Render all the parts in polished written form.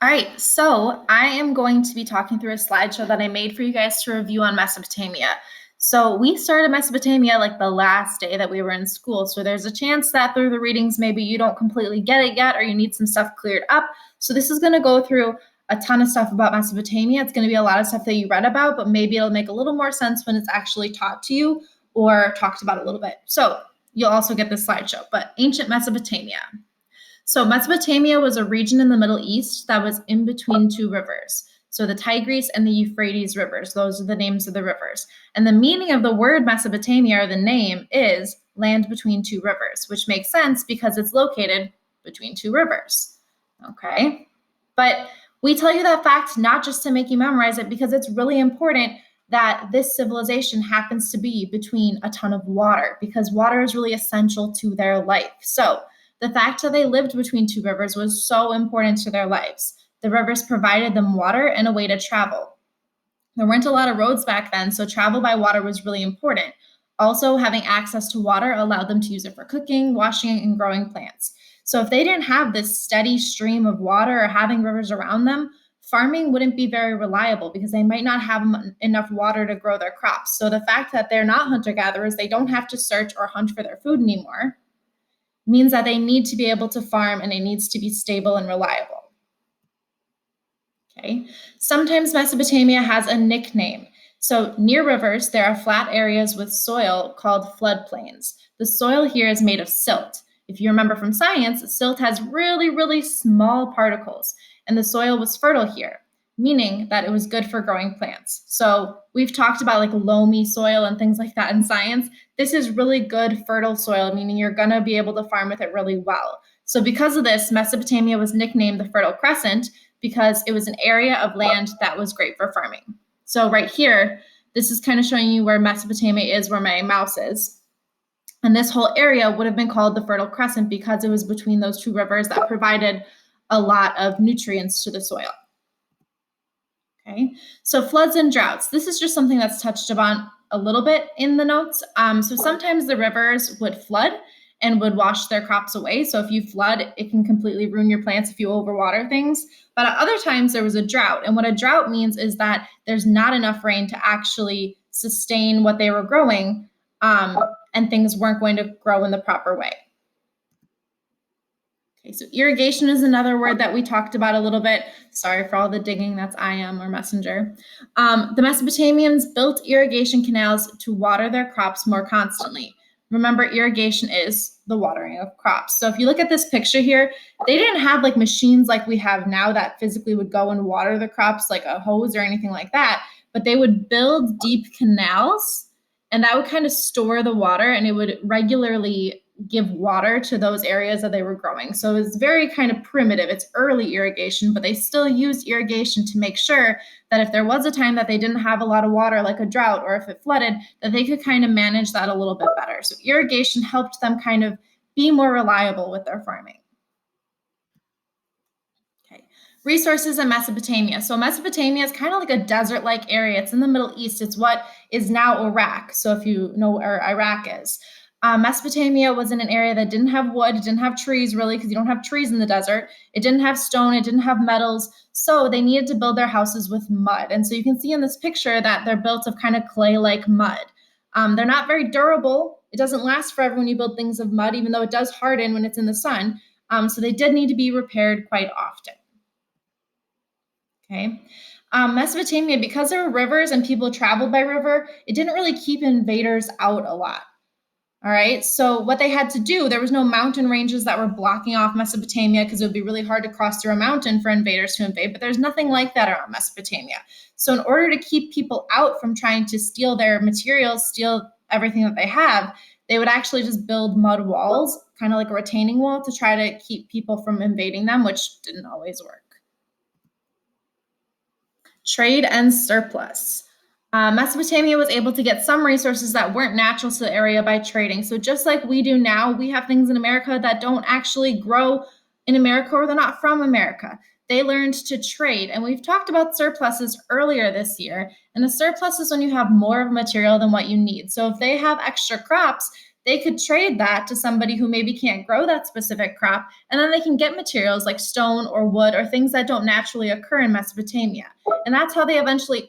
All right, so I am going to be talking through a slideshow that I made for you guys to review on Mesopotamia. So we started Mesopotamia like the last day that we were in school. So there's a chance that through the readings, maybe you don't completely get it yet, or you need some stuff cleared up. So this is going to go through a ton of stuff about Mesopotamia. It's going to be a lot of stuff that you read about, but maybe it'll make a little more sense when it's actually taught to you or talked about a little bit. So you'll also get this slideshow, but ancient Mesopotamia. So Mesopotamia was a region in the Middle East that was in between two rivers. So the Tigris and the Euphrates rivers, those are the names of the rivers. And the meaning of the word Mesopotamia, or the name, is land between two rivers, which makes sense because it's located between two rivers. Okay? But we tell you that fact not just to make you memorize it, because it's really important that this civilization happens to be between a ton of water, because water is really essential to their life. So the fact that they lived between two rivers was so important to their lives. The rivers provided them water and a way to travel. There weren't a lot of roads back then, so travel by water was really important. Also, having access to water allowed them to use it for cooking, washing, and growing plants. So if they didn't have this steady stream of water or having rivers around them, farming wouldn't be very reliable because they might not have enough water to grow their crops. So the fact that they're not hunter-gatherers, they don't have to search or hunt for their food anymore, means that they need to be able to farm and it needs to be stable and reliable. Okay. Sometimes Mesopotamia has a nickname. So near rivers, there are flat areas with soil called floodplains. The soil here is made of silt. If you remember from science, silt has really, really small particles, and the soil was fertile here, meaning that it was good for growing plants. So we've talked about like loamy soil and things like that in science. This is really good fertile soil, meaning you're going to be able to farm with it really well. So because of this, Mesopotamia was nicknamed the Fertile Crescent because it was an area of land that was great for farming. So right here, this is kind of showing you where Mesopotamia is, where my mouse is. And this whole area would have been called the Fertile Crescent because it was between those two rivers that provided a lot of nutrients to the soil. Okay, so floods and droughts. This is just something that's touched upon a little bit in the notes. So sometimes the rivers would flood and would wash their crops away. So if you flood, it can completely ruin your plants if you overwater things. But at other times there was a drought. And what a drought means is that there's not enough rain to actually sustain what they were growing, and things weren't going to grow in the proper way. Okay, so irrigation is another word that we talked about a little bit. Sorry for all the digging, that's IM or messenger. The Mesopotamians built irrigation canals to water their crops more constantly. Remember, irrigation is the watering of crops. So if you look at this picture here, they didn't have like machines like we have now that physically would go and water the crops like a hose or anything like that, but they would build deep canals and that would kind of store the water and it would regularly give water to those areas that they were growing. So it's very kind of primitive. It's early irrigation, but they still used irrigation to make sure that if there was a time that they didn't have a lot of water, like a drought, or if it flooded, that they could kind of manage that a little bit better. So irrigation helped them kind of be more reliable with their farming. Okay, resources in Mesopotamia. So Mesopotamia is kind of like a desert-like area. It's in the Middle East. It's what is now Iraq. So if you know where Iraq is. Mesopotamia was in an area that didn't have wood, didn't have trees really, because you don't have trees in the desert. It didn't have stone, it didn't have metals. So they needed to build their houses with mud. And so you can see in this picture that they're built of kind of clay-like mud. They're not very durable. It doesn't last forever when you build things of mud, even though it does harden when it's in the sun. So they did need to be repaired quite often. Okay. Mesopotamia, because there were rivers and people traveled by river, it didn't really keep invaders out a lot. All right, so what they had to do, there was no mountain ranges that were blocking off Mesopotamia because it would be really hard to cross through a mountain for invaders to invade, but there's nothing like that around Mesopotamia. So in order to keep people out from trying to steal their materials, steal everything that they have, they would actually just build mud walls, kind of like a retaining wall, to try to keep people from invading them, which didn't always work. Trade and surplus. Mesopotamia was able to get some resources that weren't natural to the area by trading. So just like we do now, we have things in America that don't actually grow in America or they're not from America. They learned to trade. And we've talked about surpluses earlier this year. And a surplus is when you have more of a material than what you need. So if they have extra crops, they could trade that to somebody who maybe can't grow that specific crop, and then they can get materials like stone or wood or things that don't naturally occur in Mesopotamia. And that's how they eventually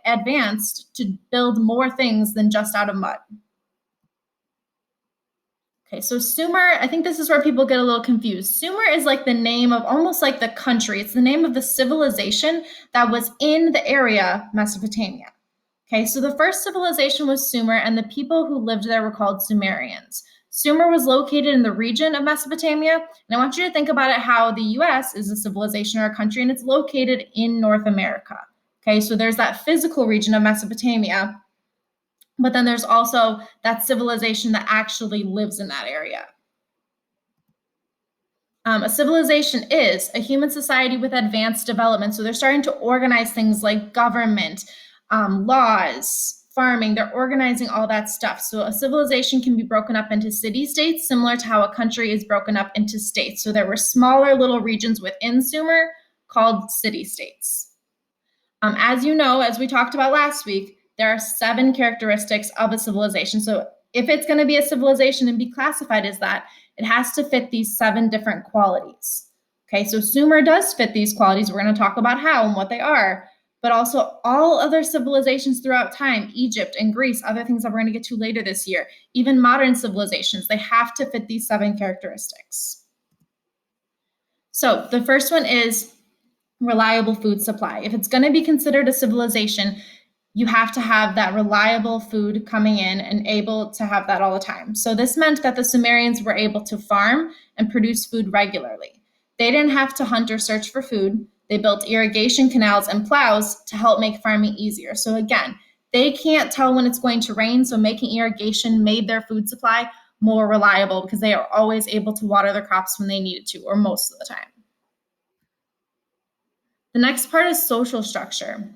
advanced to build more things than just out of mud. Okay, so Sumer, I think this is where people get a little confused. Sumer is like the name of almost like the country. It's the name of the civilization that was in the area Mesopotamia. Okay, so the first civilization was Sumer, and the people who lived there were called Sumerians. Sumer was located in the region of Mesopotamia, and I want you to think about it how the US is a civilization or a country, and it's located in North America. Okay, so there's that physical region of Mesopotamia, but then there's also that civilization that actually lives in that area. A civilization is a human society with advanced development. So they're starting to organize things like government, laws, farming. They're organizing all that stuff. So a civilization can be broken up into city-states, similar to how a country is broken up into states. So there were smaller little regions within Sumer called city-states. As you know, as we talked about last week, there are 7 characteristics of a civilization. So if it's going to be a civilization and be classified as that, it has to fit these 7 different qualities. Okay, so Sumer does fit these qualities. We're going to talk about how and what they are, but also all other civilizations throughout time, Egypt and Greece, other things that we're going to get to later this year, even modern civilizations, they have to fit these 7 characteristics. So the first one is reliable food supply. If it's going to be considered a civilization, you have to have that reliable food coming in and able to have that all the time. So this meant that the Sumerians were able to farm and produce food regularly. They didn't have to hunt or search for food. They built irrigation canals and plows to help make farming easier. So again, they can't tell when it's going to rain, so making irrigation made their food supply more reliable because they are always able to water their crops when they needed to, or most of the time. The next part is social structure.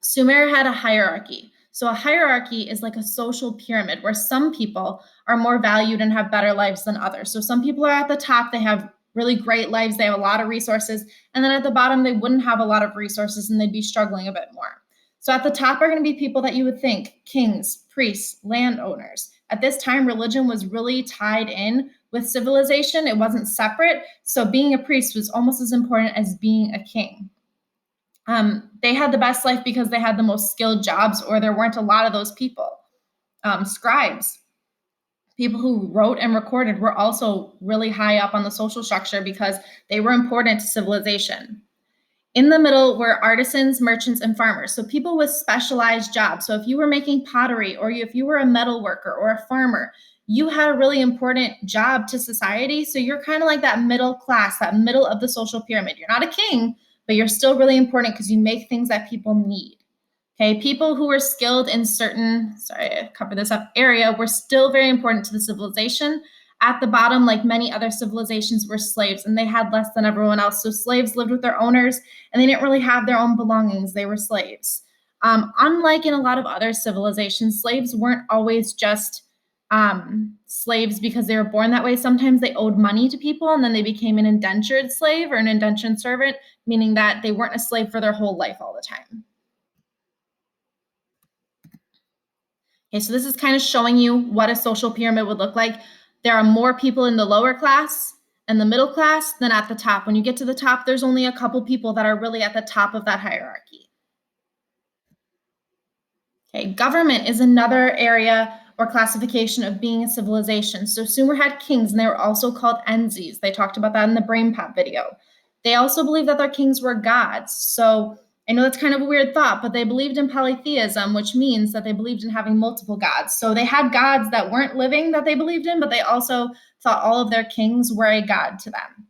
Sumer had a hierarchy. So a hierarchy is like a social pyramid where some people are more valued and have better lives than others. So some people are at the top, they have really great lives, they have a lot of resources, and then at the bottom, they wouldn't have a lot of resources and they'd be struggling a bit more. So at the top are going to be people that you would think, kings, priests, landowners. At this time, religion was really tied in with civilization. It wasn't separate. So being a priest was almost as important as being a king. They had the best life because they had the most skilled jobs, or there weren't a lot of those people. Scribes, people who wrote and recorded, were also really high up on the social structure because they were important to civilization. In the middle were artisans, merchants, and farmers. So people with specialized jobs. So if you were making pottery, or if you were a metal worker or a farmer, you had a really important job to society. So you're kind of like that middle class, that middle of the social pyramid. You're not a king, but you're still really important because you make things that people need. Okay, people who were skilled in certain, I covered this up, area were still very important to the civilization. At the bottom, like many other civilizations, were slaves, and they had less than everyone else. So slaves lived with their owners, and they didn't really have their own belongings. They were slaves. Unlike in a lot of other civilizations, slaves weren't always just slaves because they were born that way. Sometimes they owed money to people, and then they became an indentured slave or an indentured servant, meaning that they weren't a slave for their whole life all the time. Okay, so this is kind of showing you what a social pyramid would look like. There are more people in the lower class and the middle class than at the top. When you get to the top, there's only a couple people that are really at the top of that hierarchy. Okay, government is another area or classification of being a civilization. So Sumer had kings, and they were also called Enzis. They talked about that in the Brain Pop video. They also believed that their kings were gods. So I know that's kind of a weird thought, but they believed in polytheism, which means that they believed in having multiple gods. So they had gods that weren't living that they believed in, but they also thought all of their kings were a god to them.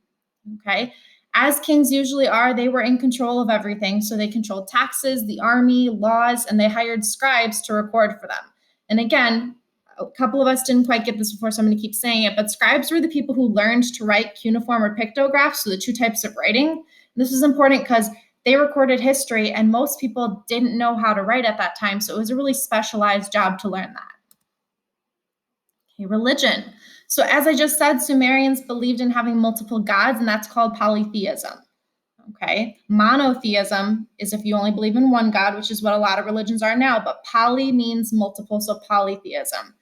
Okay. As kings usually are, they were in control of everything. So they controlled taxes, the army, laws, and they hired scribes to record for them. And again, a couple of us didn't quite get this before, so I'm going to keep saying it, but scribes were the people who learned to write cuneiform or pictographs, so the 2 types of writing. This is important because they recorded history, and most people didn't know how to write at that time, so it was a really specialized job to learn that. Okay, religion. So as I just said, Sumerians believed in having multiple gods, and that's called polytheism. Okay, monotheism is if you only believe in one god, which is what a lot of religions are now, but poly means multiple, so polytheism.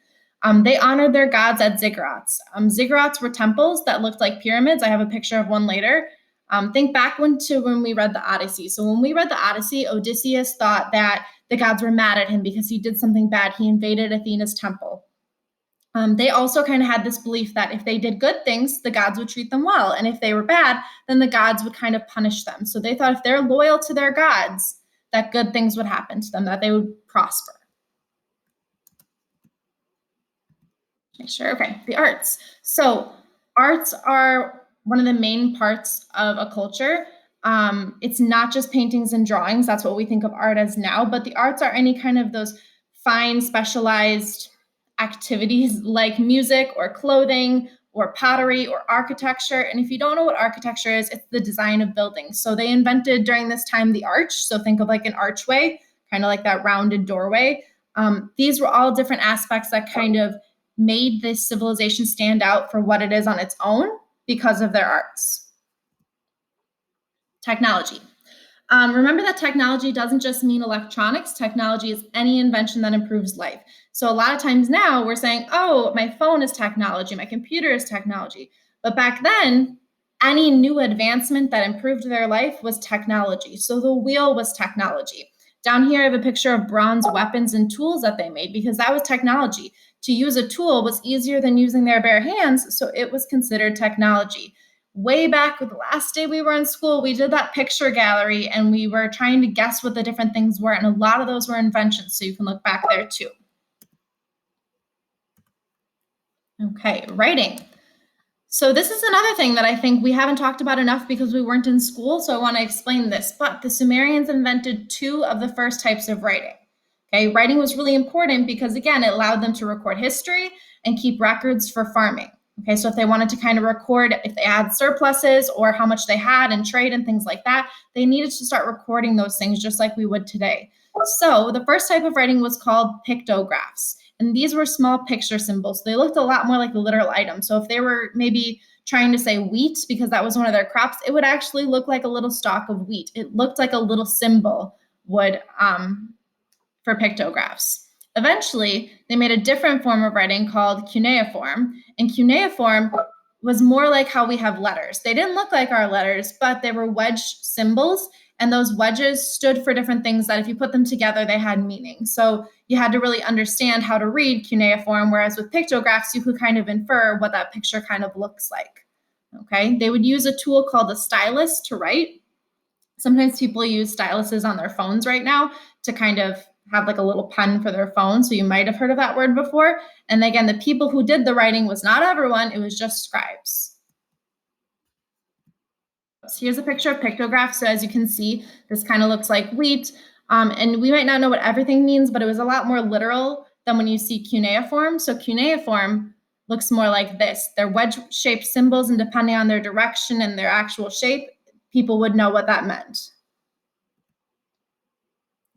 They honored their gods at ziggurats. Ziggurats were temples that looked like pyramids. I have a picture of one later. Think back to when we read the Odyssey. So when we read the Odyssey, Odysseus thought that the gods were mad at him because he did something bad. He invaded Athena's temple. They also kind of had this belief that if they did good things, the gods would treat them well. And if they were bad, then the gods would kind of punish them. So they thought if they're loyal to their gods, that good things would happen to them, that they would prosper. Make sure, okay, the arts. So arts are one of the main parts of a culture. It's not just paintings and drawings. That's what we think of art as now, but the arts are any kind of those fine, specialized activities like music or clothing or pottery or architecture. And if you don't know what architecture is, it's the design of buildings. So they invented during this time the arch. So think of like an archway, kind of like that rounded doorway. These were all different aspects that kind of made this civilization stand out for what it is on its own because of their arts. Technology. Remember that technology doesn't just mean electronics. Technology is any invention that improves life. So a lot of times now we're saying, oh, my phone is technology, my computer is technology. But back then, any new advancement that improved their life was technology. So the wheel was technology. Down here, I have a picture of bronze weapons and tools that they made because that was technology. To use a tool was easier than using their bare hands, so it was considered technology. Way back the last day we were in school, we did that picture gallery and we were trying to guess what the different things were. And a lot of those were inventions. So you can look back there too. Okay, writing. So this is another thing that I think we haven't talked about enough because we weren't in school. So I want to explain this. But the Sumerians invented 2 of the first types of writing. Okay, writing was really important because, again, it allowed them to record history and keep records for farming. Okay, so if they wanted to kind of record if they had surpluses or how much they had in trade and things like that, they needed to start recording those things just like we would today. So the first type of writing was called pictographs. And these were small picture symbols. They looked a lot more like a literal item. So if they were maybe trying to say wheat because that was one of their crops, it would actually look like a little stalk of wheat. It looked like a little symbol would for pictographs. Eventually, they made a different form of writing called cuneiform, and cuneiform was more like how we have letters. They didn't look like our letters, but they were wedge symbols, and those wedges stood for different things that if you put them together, they had meaning. So you had to really understand how to read cuneiform, whereas with pictographs, you could kind of infer what that picture kind of looks like. Okay, they would use a tool called a stylus to write. Sometimes people use styluses on their phones right now to kind of have like a little pen for their phone. So you might have heard of that word before. And again, the people who did the writing was not everyone, it was just scribes. So here's a picture of pictographs. So as you can see, this kind of looks like wheat. And we might not know what everything means, but it was a lot more literal than when you see cuneiform. So cuneiform looks more like this. They're wedge-shaped symbols, and depending on their direction and their actual shape, people would know what that meant.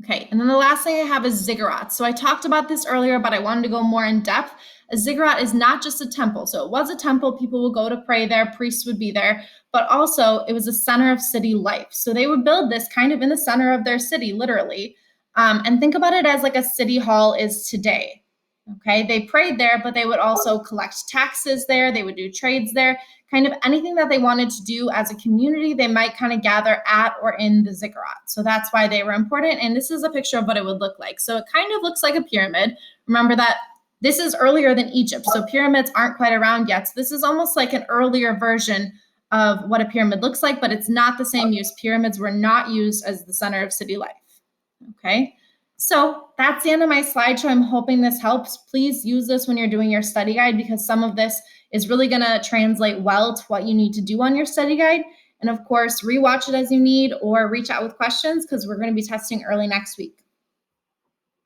Okay, and then the last thing I have is ziggurats. So I talked about this earlier, but I wanted to go more in depth. A ziggurat is not just a temple. So it was a temple, people would go to pray there, priests would be there, but also it was a center of city life. So they would build this kind of in the center of their city, literally. And think about it as like a city hall is today. Okay, they prayed there, but they would also collect taxes there. They would do trades there, kind of anything that they wanted to do as a community, they might kind of gather at or in the ziggurat. So that's why they were important. And this is a picture of what it would look like. So it kind of looks like a pyramid. Remember that this is earlier than Egypt. So pyramids aren't quite around yet. So this is almost like an earlier version of what a pyramid looks like, but it's not the same use. Pyramids were not used as the center of city life. Okay. So that's the end of my slideshow. I'm hoping this helps. Please use this when you're doing your study guide because some of this is really going to translate well to what you need to do on your study guide. And of course, rewatch it as you need or reach out with questions because we're going to be testing early next week.